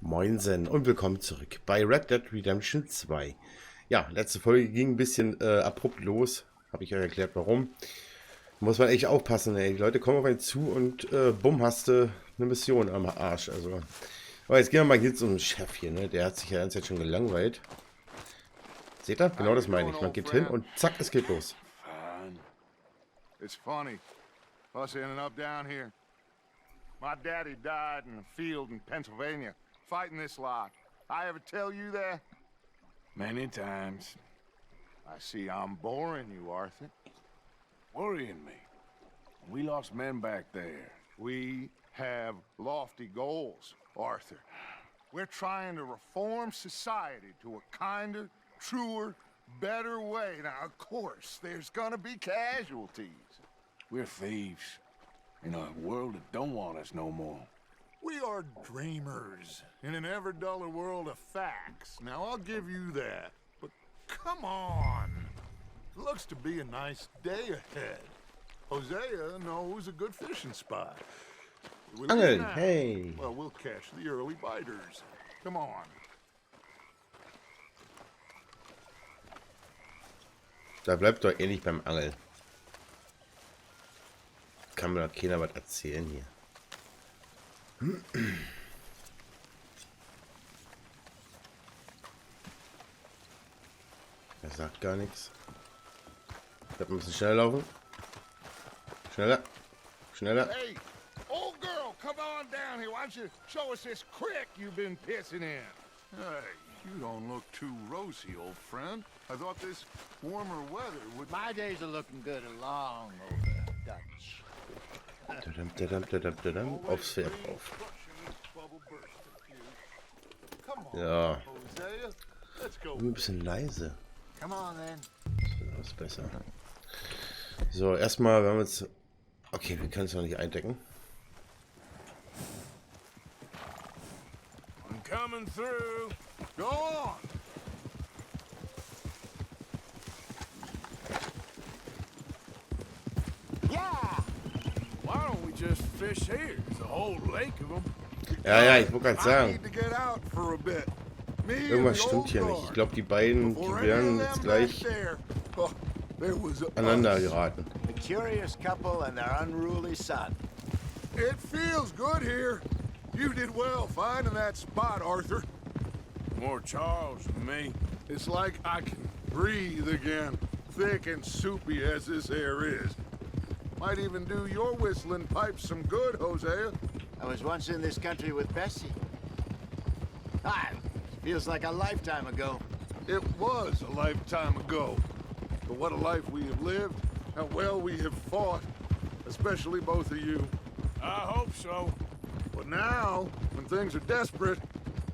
Moinsen und willkommen zurück bei Red Dead Redemption 2. Ja, letzte Folge ging ein bisschen abrupt los. Habe ich euch erklärt, warum. Muss man echt aufpassen, ey. Die Leute kommen auf einen zu und bumm, hast du eine Mission am Arsch. Also, aber jetzt gehen wir mal hier zum Chef hier, ne? Der hat sich ja ganz jetzt schon gelangweilt. Seht ihr? Genau das meine ich. Man geht hin und zack, es geht los. It's funny, us ending up down here. My daddy died in a field in Pennsylvania, fighting this lot. I ever tell you that? Many times. I see I'm boring you, Arthur. Worrying me. We lost men back there. We have lofty goals, Arthur. We're trying to reform society to a kinder, truer, better way. Now, of course, there's gonna be casualties. We're thieves. In a world that don't want us no more. We are dreamers in an ever duller world of facts. Now, I'll give you that. But come on. It looks to be a nice day ahead. Hosea knows a good fishing spot. We leave Angeln, now. hey. Well, we'll catch the early biters. Come on. Da bleibt doch eh nicht beim Angeln. Kann mir doch keiner was erzählen hier. Er sagt gar nichts. Ich glaube, wir müssen schneller laufen. Schneller. Schneller. Hey, old girl, come on down here. Why don't you show us this creek you've been pissing in? Hey, you don't look too rosy, old friend. I thought this warmer weather would... My days are looking good along over Dutch. Aufs Pferd drauf. Come on, Ja. Hosea. Let's go. Ein bisschen leise. Come on then. Das ist besser. So, erstmal, wenn wir jetzt... Okay, wir können es noch nicht eindecken. I'm coming through. Go on. Yeah! Why don't we just fish here? There's a whole lake of them. Ja, ich wollte gerade I sagen, need to get out for a bit. Me and irgendwas the stimmt old hier nicht. Ich guard. glaube, die beiden, die Before any werden of jetzt them gleich back there, oh, there was aneinander us. geraten. The curious couple and their unruly son. It feels good here. You did well finding that spot, Arthur. More Charles than me. It's like I can breathe again, thick and soupy as this air is. Might even do your whistling pipes some good, Hosea. I was once in this country with Bessie. Ah, feels like a lifetime ago. It was a lifetime ago. But what a life we have lived, how well we have fought, especially both of you. I hope so. But now, when things are desperate,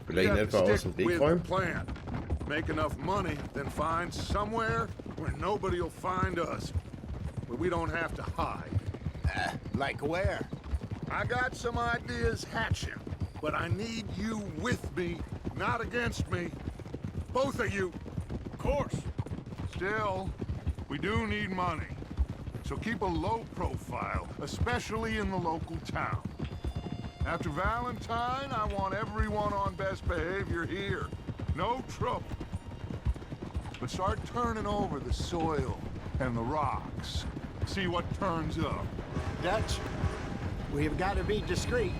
we Vielleicht have etwa to aus dem stick Weg with the räumen. plan. Make enough money, then find somewhere where nobody will find us. Where we don't have to hide. Like where? I got some ideas hatching, but I need you with me, not against me. Both of you. Of course. Still, we do need money. So keep a low profile, especially in the local town. After Valentine, I want everyone on best behavior here. No trouble. But start turning over the soil and the rocks. See what turns up. Dutch, we've got to be discreet.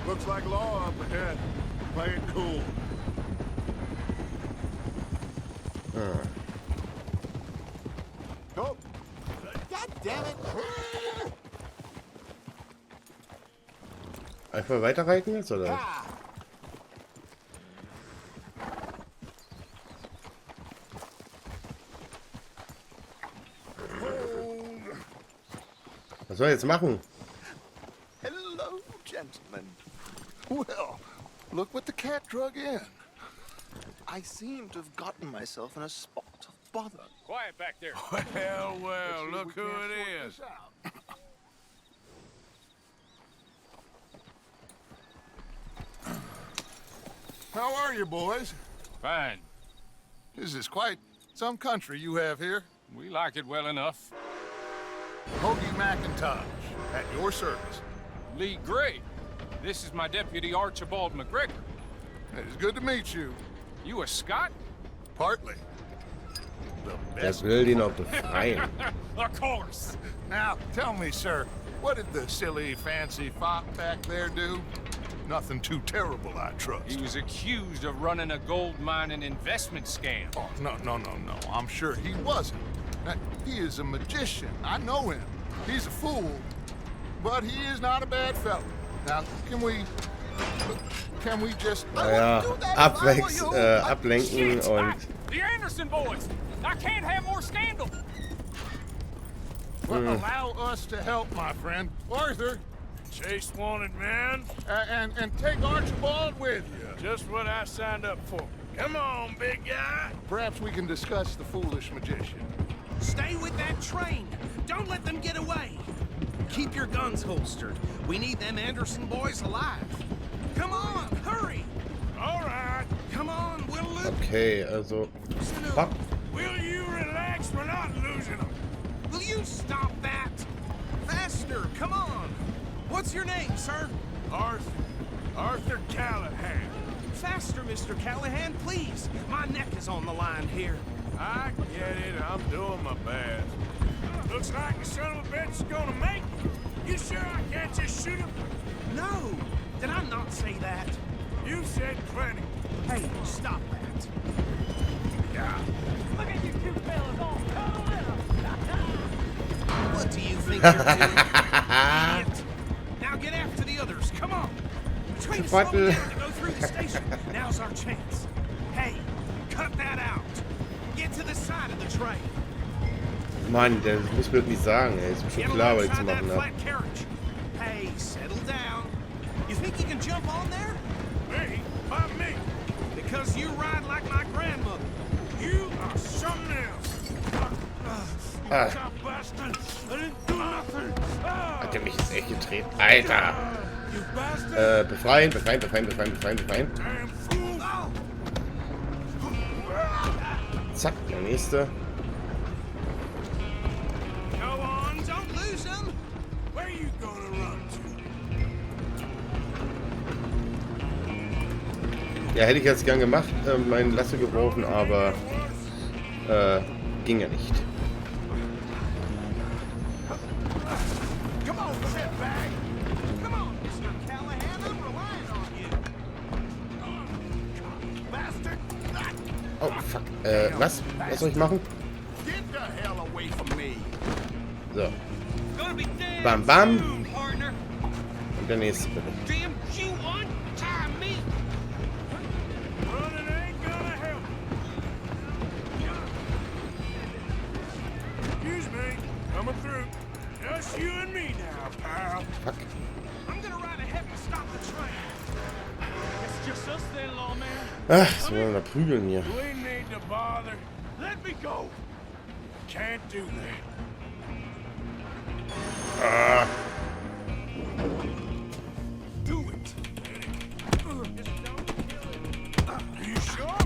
Looks like law up ahead. Play it cool. Oh, God damn it! Einfach weiterreiten jetzt, oder? Ah! Was soll ich jetzt machen? Hello, gentlemen. Well, look what the cat drug in. I seem to have gotten myself in a spot of bother. Quiet back there. Well, look who it is. How are you, boys? Fine. This is quite some country you have here. We like it well enough. Hoagie McIntosh, at your service. Lee Gray. This is my deputy Archibald McGregor. Hey, It's good to meet you. You a Scot? Partly. The Der best. will den auch befreien. Of course. Now, tell me, sir, what did the silly, fancy fop back there do? Nothing too terrible, I trust. He was accused of running a gold mine and investment scam. Oh, no. I'm sure he wasn't. He is a magician. I know him. He's a fool, but he is not a bad fellow. Now, can we just... Naja, ablenken und... The Anderson boys. I can't have more scandal. Well, allow us to help, my friend. Arthur, Chase wanted man. and take Archibald with you. Just what I signed up for. Come on, big guy. Perhaps we can discuss the foolish magician. Stay with that train. Don't let them get away. Keep your guns holstered. We need them Anderson boys alive. Come on, hurry. All right. Come on, we'll lose. Okay, also... Fuck. Will you relax? We're not losing them. Will you stop that? Faster, come on. What's your name, sir? Arthur Callahan. Faster, Mr. Callahan, please. My neck is on the line here. I get it. I'm doing my best. Looks like the son of a bitch is gonna make it. You sure I can't just shoot him? No, did I not say that? You said plenty. Hey, stop that. Yeah. Look at you two fellas all cuddled up. What do you think you're doing? Idiot. Now get after the others, come on. The train is slowing down to go through the station. Now's our chance. Hey, cut that out. Get to the side of the train. Mann, das muss mir nicht sagen, ey. Ist mir schon Get klar, was ich zu alongside that machen habe. flat carriage. Hey, settle down. You think you can jump on there? Me? By me? Because you ride like my grandmother. You are something else. Ah, Stop bastard. I didn't do nothing. Ah, hat der mich jetzt echt getreten? Alter! you bastard. Befreien. Damn fool. Zack, der nächste. Go on, don't lose them. Where are you gonna run to? Ja, hätte ich jetzt gern gemacht, meinen Lasso geworfen, aber ging ja nicht. Come on, setback. Come on, Mr. Callahan, I'm relying on you. Bastard. Oh, fuck. Was? Was soll ich machen? Get the hell away from me. So. Gonna be dead Bam, bam. soon, partner. Und der nächste bitte. Damn you untie me. Running ain't gonna help. Excuse me. Coming through. Just you and me now, pal. Fuck. I'm gonna ride ahead and stop the train. It's just us then, lawman. Ach, so wollen wir da prügeln hier. We need to bother. Let me go. Can't do that. Ah, Do it. Are you sure?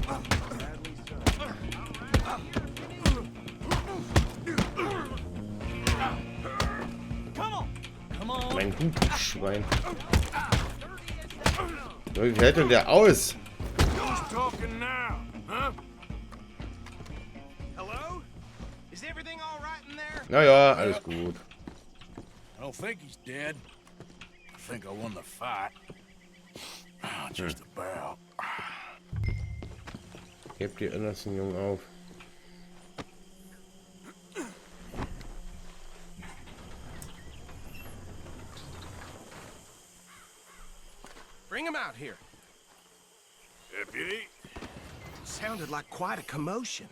mein Hutschwein. Wie hält denn der aus? Who's talking now, huh? Hello? Is everything all right in there? Naja, alles gut. I don't think he's dead. I think I won the fight. Just about. Hebt die Anderson Jungen auf. Bring him out here. Deputy, Sounded like quite a commotion.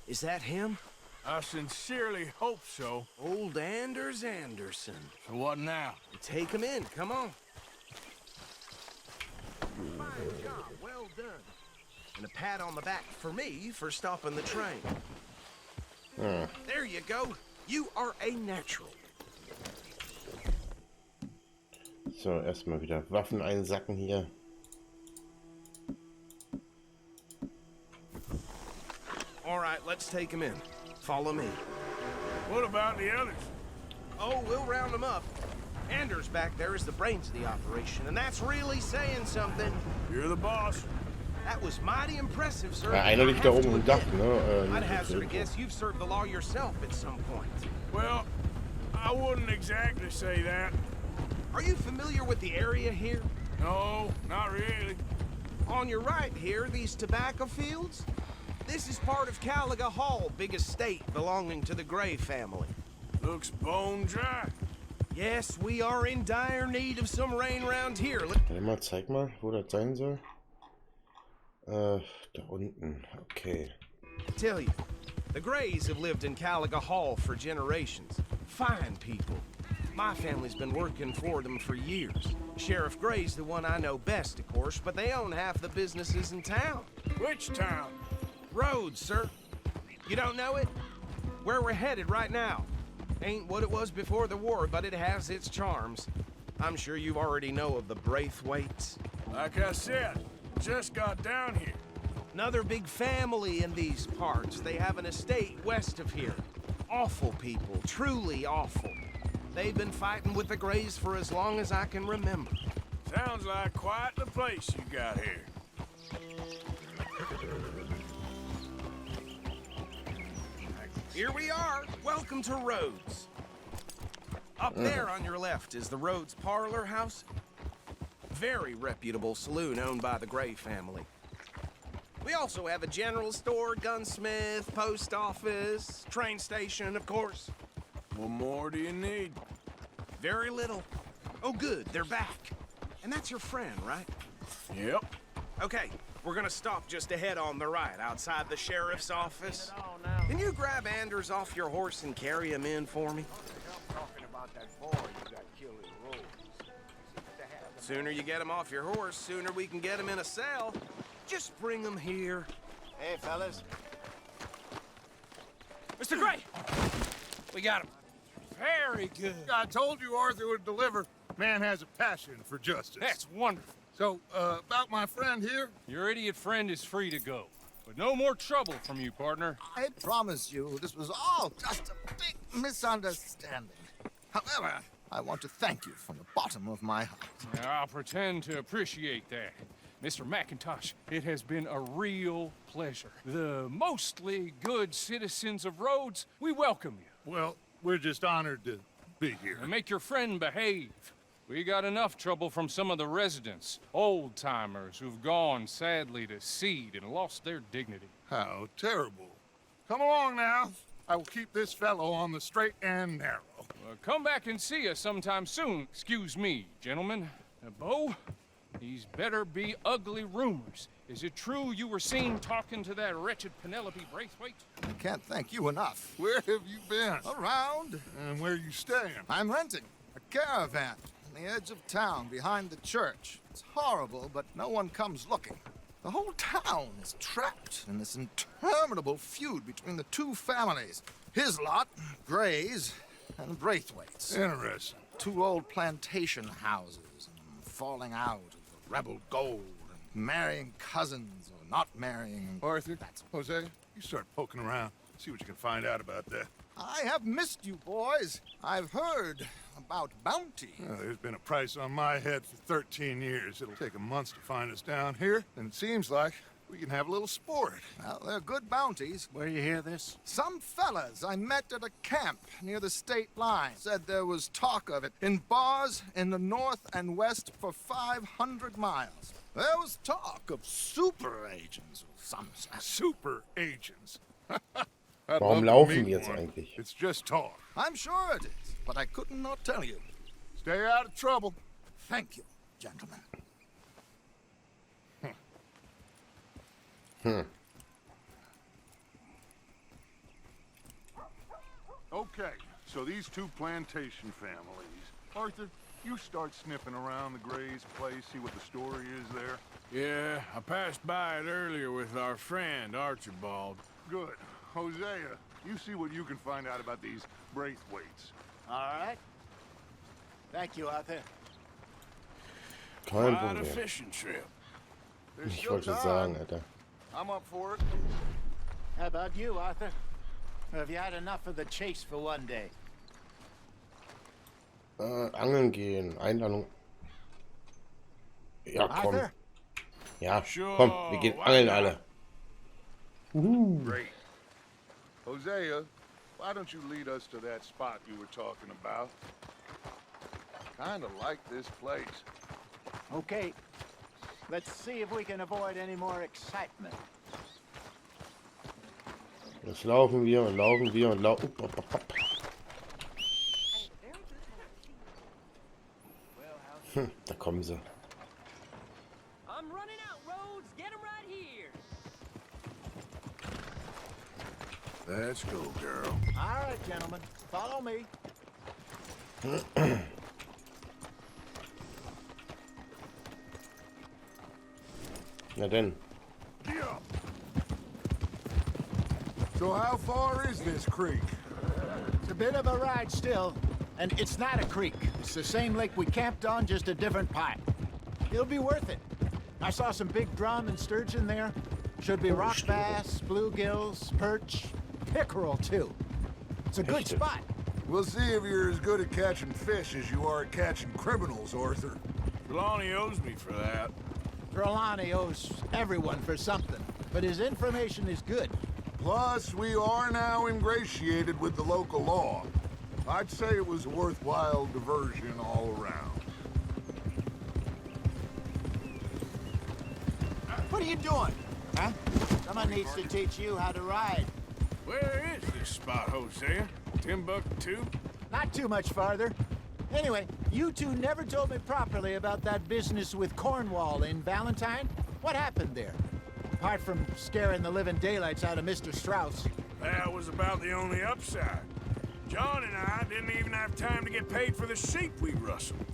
Is that him? I sincerely hope so. Old Anders Anderson. So what now? Take him in, come on. Fine job, well done. And a pat on the back for me for stopping the train. There you go. You are a natural. So, erstmal wieder Waffen einsacken hier. All right, let's take him in. Follow me. What about the others? Oh, we'll round them up. Anders back there is the brains of the operation, and that's really saying something. You're the boss. That was mighty impressive, sir. Ja, einer liegt da I have oben to im Dach, admit, ne? I'd Nicht auf hazard a der guess you've served the law yourself at some point. Well, I wouldn't exactly say that. Are you familiar with the area here? No, not really. On your right here, these tobacco fields? This is part of Caliga Hall, big estate belonging to the Gray family. Looks bone dry. Yes, we are in dire need of some rain around here. Warte mal, zeig mal, wo das sein soll. Da unten. Okay. Tell you, the Grays have lived in Caliga Hall for generations. Fine people. My family's been working for them for years. Sheriff Gray's the one I know best, of course, but they own half the businesses in town. Which town? Rhodes, sir. You don't know it? Where we're headed right now. Ain't what it was before the war, but it has its charms. I'm sure you already know of the Braithwaites. Like I said, just got down here. Another big family in these parts. They have an estate west of here. Awful people, truly awful. They've been fighting with the Grays for as long as I can remember. Sounds like quite the place you got here. Here we are. Welcome to Rhodes. Up there on your left is the Rhodes Parlor House. Very reputable saloon owned by the Gray family. We also have a general store, gunsmith, post office, train station, of course. What more do you need? Very little. Oh, good, they're back. And that's your friend, right? Yep. Okay, we're gonna stop just ahead on the right, outside the sheriff's office. Can you grab Anders off your horse and carry him in for me? Talking about that boy you got killed in Rhodes. Sooner you get him off your horse, sooner we can get him in a cell. Just bring him here. Hey, fellas. Mr. Gray! We got him. Very good. I told you Arthur would deliver. Man has a passion for justice. That's wonderful. So, about my friend here? Your idiot friend is free to go. But no more trouble from you, partner. I promise you, this was all just a big misunderstanding. However, I want to thank you from the bottom of my heart. I'll pretend to appreciate that. Mr. McIntosh, it has been a real pleasure. The mostly good citizens of Rhodes, we welcome you. Well, we're just honored to be here. And make your friend behave. We got enough trouble from some of the residents, old-timers who've gone, sadly, to seed and lost their dignity. How terrible. Come along now. I will keep this fellow on the straight and narrow. Come back and see us sometime soon. Excuse me, gentlemen. Bo, these better be ugly rumors. Is it true you were seen talking to that wretched Penelope Braithwaite? I can't thank you enough. Where have you been? Around, And where you staying? I'm renting a caravan on the edge of town behind the church. It's horrible, but no one comes looking. The whole town is trapped in this interminable feud between the two families. His lot, Gray's, and Braithwaite's. Interesting. Two old plantation houses, and falling out of the rebel gold, and marrying cousins or not marrying. Arthur, Jose, you start poking around. See what you can find out about that. I have missed you, boys. I've heard about bounty. There's been a price on my head for 13 years. It'll take 'em months to find us down here, and it seems like we can have a little sport. Well, they're good bounties. Where you hear this? Some fellas I met at a camp near the state line said there was talk of it in bars in the north and west for 500 miles. There was talk of super agents of some sort. Super agents. I'd Warum love to laufen meet die jetzt one. eigentlich? It's just talk. I'm sure it is, but I could not tell you. Stay out of trouble. Thank you, gentlemen. Okay, so these two plantation families. Arthur, you start sniffing around the Gray's place, see what the story is there. Yeah, I passed by it earlier with our friend, Archibald. Good. Hosea, you see what you can find out about these Braithwaites. All right. Thank you, Arthur. Kein Quite a Problem. fishing trip. There's Ich still wollte time. sagen, Alter. I'm up for it. How about you, Arthur? Or have you had enough of the chase for one day? Angeln gehen. Einladung. Ja, komm. Arthur? Ja, Sure, komm, wir gehen angeln alle. Great. Hosea, why don't you lead us to that spot you were talking about? Kinda like this place. Okay. Let's see if we can avoid any more excitement. Jetzt laufen wir und laufen wir und laufen. Da kommen sie. I'm running out, Rhodes. Get him right here. Let's go, girl. All right, gentlemen. Follow me. Na denn. Yeah. So how far is this creek? It's a bit of a ride still, and it's not a creek. It's the same lake we camped on, just a different pipe. It'll be worth it. I saw some big drum and sturgeon there. Should be rock bass, bluegills, perch, pickerel too. It's a good spot. We'll see if you're as good at catching fish as you are at catching criminals, Arthur. Trelawney owes me for that. Trelawney owes everyone for something, but his information is good. Plus, we are now ingratiated with the local law. I'd say it was a worthwhile diversion all around. What are you doing? Huh? Someone needs to teach you how to ride. Where is this spot, Hosea? Timbuktu? Not too much farther. Anyway, you two never told me properly about that business with Cornwall in Valentine. What happened there? Apart from scaring the living daylights out of Mr. Strauss. That was about the only upside. John and I didn't even have time to get paid for the sheep we rustled.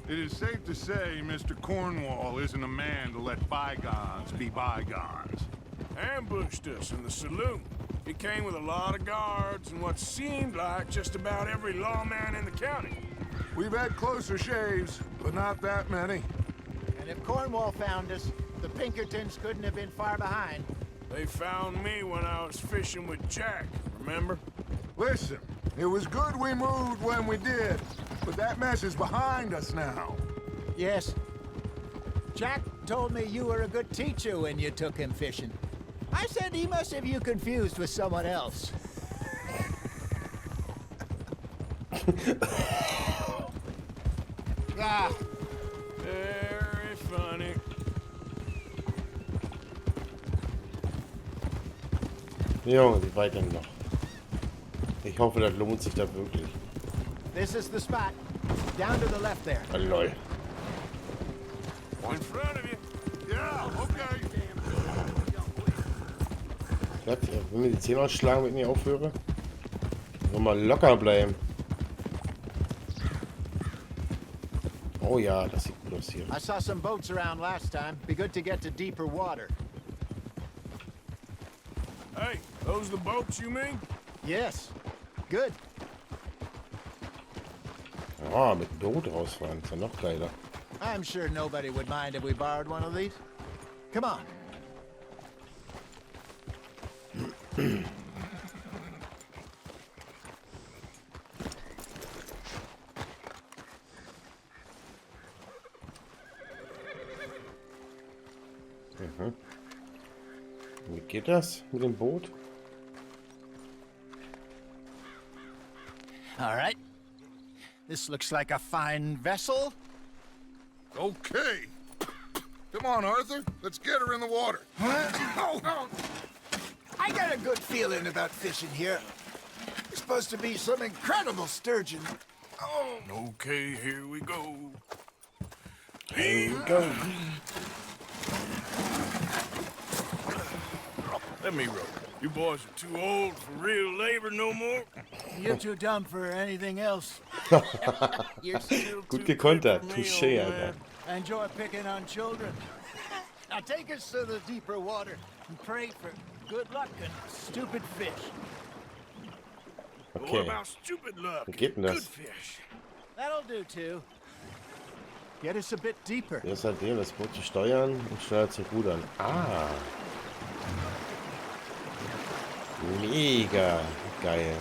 It is safe to say Mr. Cornwall isn't a man to let bygones be bygones. Ambushed us in the saloon. He came with a lot of guards and what seemed like just about every lawman in the county. We've had closer shaves, but not that many. And if Cornwall found us, the Pinkertons couldn't have been far behind. They found me when I was fishing with Jack, remember? Listen, it was good we moved when we did, but that mess is behind us now. Yes. Jack told me you were a good teacher when you took him fishing. I said he must have you confused with someone else. Ah, Very funny. Junge, wie weit denn noch? Ich hoffe, das lohnt sich da wirklich. this is the spot. Down to the left there. Oh, lol. In front of you. Yeah, okay. Wenn mir die Zähne ausschlagen, wenn ich aufhöre. Nochmal locker bleiben. Oh ja, das sieht gut aus hier. I saw some boats around last time. Be good to get to deeper water. Hey, those the boats you mean? Yes. Good. Ah, mit dem Boot rausfahren, ist ja noch geiler. I'm sure nobody would mind if we borrowed one of these. Come on. Wie geht das mit dem Boot? All right. This looks like a fine vessel. Okay. Come on, Arthur. Let's get her in the water. I got a good feeling about fishing here. There's supposed to be some incredible sturgeon. Oh, Okay, here we go. Here we go. Let me row. You boys are too old for real labor no more. You're too dumb for anything else. You're still Gut too gekontert. good for me, Touché, old Alter. man. I enjoy picking on children. Now take us to the deeper water and pray for good luck and stupid fish. What Okay. about stupid luck? Wie geht denn Good das? fish. That'll do too. Get us a bit deeper. Jetzt hat der das Boot zu steuern und steuert zu rudern. Ah. Mega geil.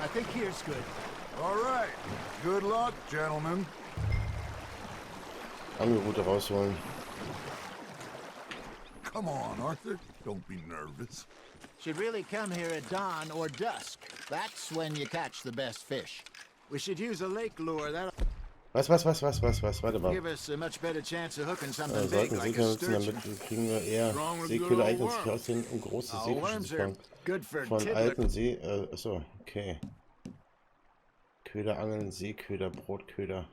I think here's good. All right. Good luck, gentlemen. Angelrute rausholen. Come on, Arthur. Don't be nervous. Should really come here at dawn or dusk. That's when you catch the best fish. We should use a lake lure. That'll Was? Warte mal. give us a much better chance of hooking something big Sollten like Segel a nutzen, sturgeon. damit kriegen wir eher Seeköder eignen sich aussehen, um große Oh, Seefische worms zu are fangen. good for Von tiddler. alten See... achso, okay. Köderangeln, Seeköder, Brotköder.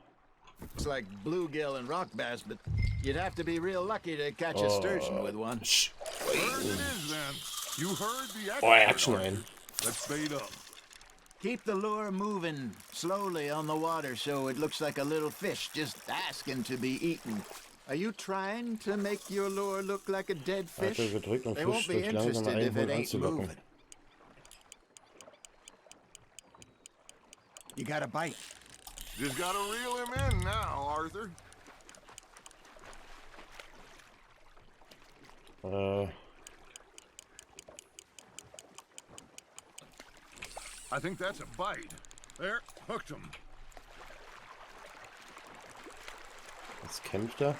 It's like bluegill and rock bass, but you'd have to be real lucky to catch a sturgeon with one. Where it is then? You heard the Oh, er hat expert, schon Arthur. einen. Let's bait up. Keep the lure moving slowly on the water so it looks like a little fish just asking to be eaten. Are you trying to make your lure look like a dead fish? Weiter gedrückt, um They Fisch won't be durch langsame interested if it Einholen ain't anzulocken. moving. You got a bite. Just gotta reel him in now, Arthur. I think that's a bite. There, hooked him. Jetzt kämpft er.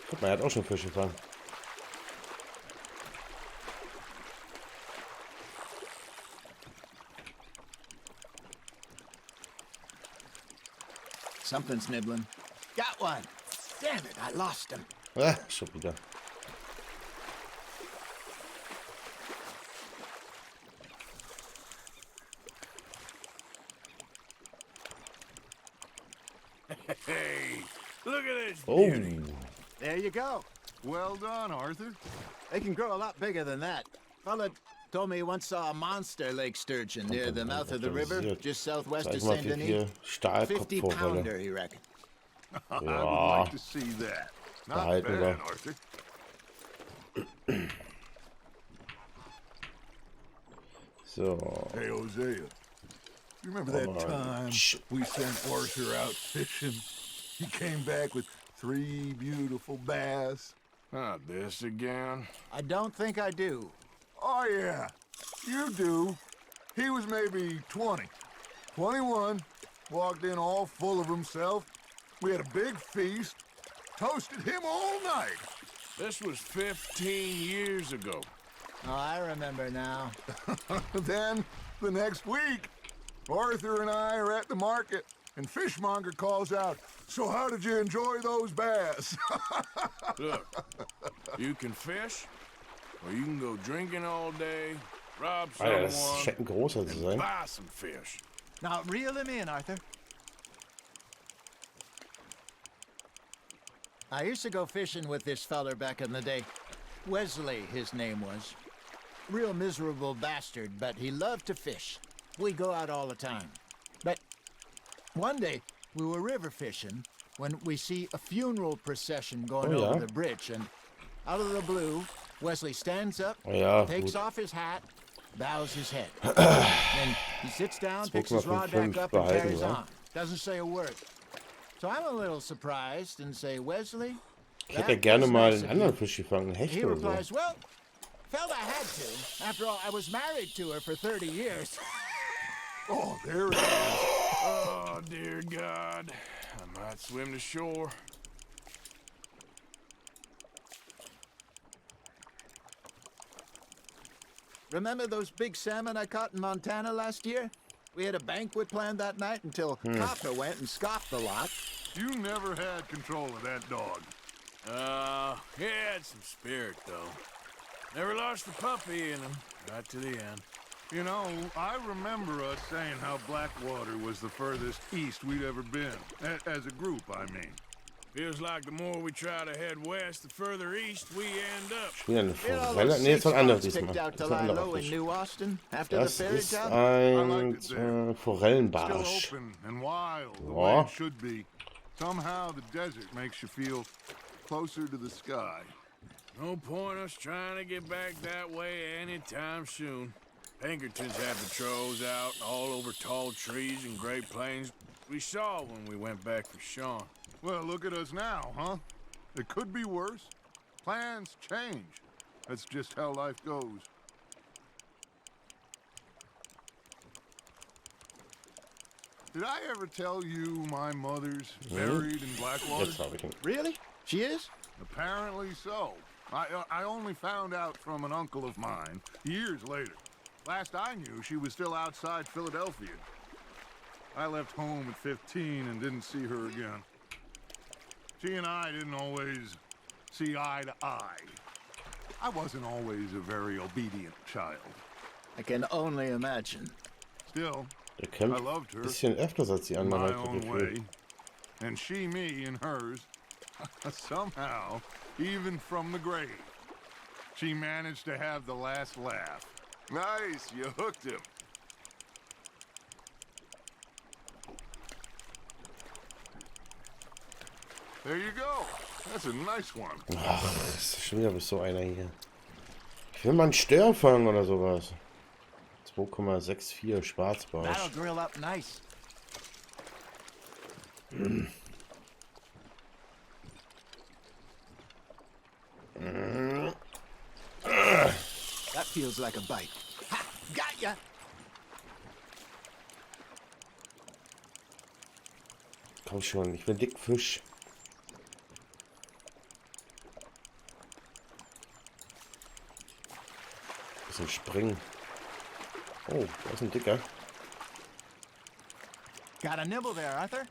Guck mal, er hat auch schon Fische gefangen. Something's nibbling. Got one. Damn it, I lost him. Ah, schon wieder. Hey, look at this Oh, beauty. There you go. Well done, Arthur. They can grow a lot bigger than that. Fella told me he once saw a monster lake sturgeon near the mouth of the river, just southwest of sag mal, Saint wie Denis. viel 50 Stahlkopfvorfälle. pounder, he reckoned. I would Ja. like to see that. Not Behalten bad, wir. Arthur. So. Hey, Hosea. You remember that time we sent Arthur out fishing? He came back with 3 beautiful bass. Not this again. I don't think I do. Oh, yeah. You do. He was maybe 20. 21. Walked in all full of himself. We had a big feast. Toasted him all night. This was 15 years ago. Oh, I remember now. Then, the next week, Arthur and I are at the market, and Fishmonger calls out, "So how did you enjoy those bass?" Look, you can fish, or you can go drinking all day, rob Alter, das someone, scheint ein großer zu and sein. buy some fish. Now, reel him in, Arthur. I used to go fishing with this feller back in the day. Wesley, his name was. Real miserable bastard, but he loved to fish. We'd go out all the time. But one day, we were river fishing when we see a funeral procession going Oh, yeah? over the bridge, and out of the blue, Wesley stands up, Oh, ja, takes gut. off his hat, bows his head. Then he sits down, picks his 2,5 rod back up, and behalten, carries wa? on. Doesn't say a word. So I'm a little surprised and say, Wesley, Ich hätte ja gerne mal einen anderen Fisch gefangen, einen Hecht he oder so. replies, well, felt I had to. After all, I was married to her for 30 years. Oh, there it is. Oh, dear God. I might swim to shore. Remember those big salmon I caught in Montana last year? We had a banquet planned that night until Copper went and scoffed the lot. You never had control of that dog. He had some spirit, though. Never lost the puppy in him, right to the end. You know, I remember us saying how Blackwater was the furthest east we'd ever been. As a group, I mean. Feels like the more we try to head west, the further east we end up. Wieder eine You know Forelle? those Nee, ist was safe anderes spots diesmal. picked out Das to ist ein lie anderer low in Fisch. New Austin after Das the ferry ist job? ein Still Forellenbarsch. open and wild, the Ja. way it should be. Somehow the desert makes you feel closer to the sky. No point us trying to get back that way anytime soon. Pinkertons have patrols out all over tall trees and Great Plains. We saw when we went back for Sean. Well, look at us now, huh? It could be worse. Plans change. That's just how life goes. Did I ever tell you my mother's buried in Blackwater? Jetzt habe ich ihn. Really? She is? Apparently so. I only found out from an uncle of mine years later. Last I knew, she was still outside Philadelphia. I left home at 15 and didn't see her again. She and I didn't always see eye to eye. I wasn't always a very obedient child. I can only imagine. Still, Der I kämpft loved ein her bisschen öfters als die in anderen. my Halt own gefühlt. way. And she me in hers. Somehow, even from the grave, she managed to have the last laugh. Nice, you hooked him. There you go. That's a nice one. Ach, das ist schon wieder so einer hier. Ich will mal einen Stör fangen oder sowas. 2,64 Schwarzbausch. That'll grill up nice. That feels like a bite. Ha! Got ya! Komm schon, ich will dicken Fisch. Bisschen springen. Oh, da ist ein dicker. Got a nibble there, Arthur?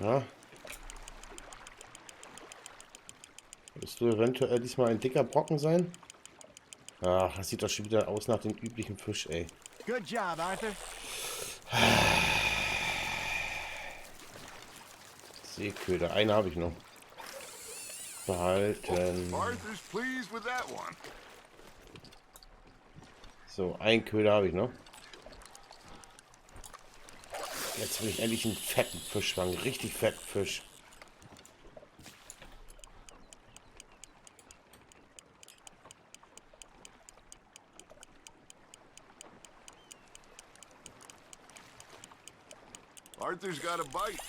Ja. Willst du eventuell diesmal ein dicker Brocken sein? Ach, das sieht doch schon wieder aus nach dem üblichen Fisch, ey. Good job, Arthur. Seeköder, einen habe ich noch. Behalten. Arthur's pleased with that one. So, einen Köder habe ich noch. Jetzt will ich endlich einen fetten Fisch fangen. Richtig fetten Fisch. Arthur's got a bite.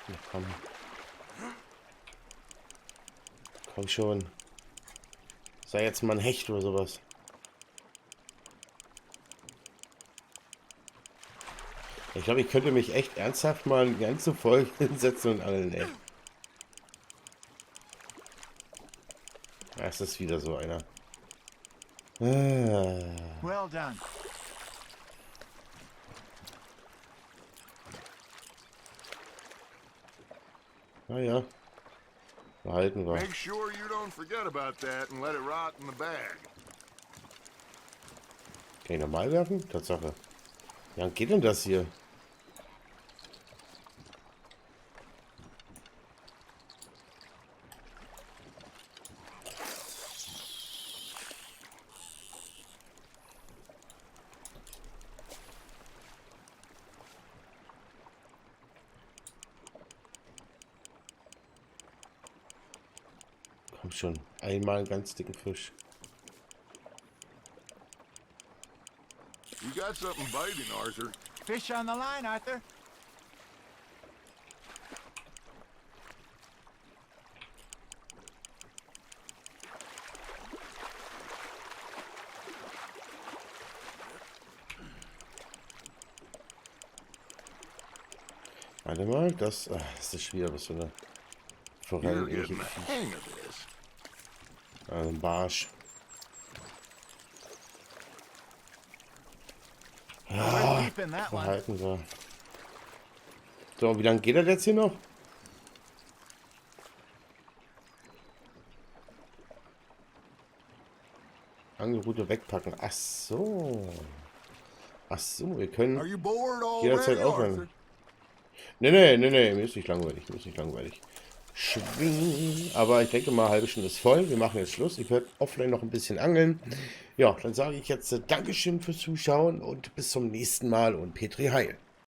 Na, komm. Komm schon. Sei jetzt mal ein Hecht oder sowas. Ich glaube, ich könnte mich echt ernsthaft mal eine ganze Folge hinsetzen und angeln, ey. Ja, es ist wieder so einer. Well done. Naja. Behalten wir. Make sure you don't forget about that and let it rot in the bag. Kann ich normal werfen? Tatsache. Wie lang geht denn das hier? Komm schon, einmal einen ganz dicken Fisch. You got something biting, Arthur. Fish on the line, Arthur. Warte mal, das ist schwierig, was so eine Forelle You're ähnliche getting the Viech. hang of this. Ein Barsch. We're keeping that one. Behalten wir. So, wie lange geht das jetzt hier noch? Angelrute wegpacken. Ach so. Ach so, wir können Are you bored jederzeit already, aufhören. Arthur? Nee, mir ist nicht langweilig, Schwing. Aber ich denke mal, eine halbe Stunde ist voll. Wir machen jetzt Schluss. Ich werde offline noch ein bisschen angeln. Ja, dann sage ich jetzt Dankeschön fürs Zuschauen und bis zum nächsten Mal und Petri Heil.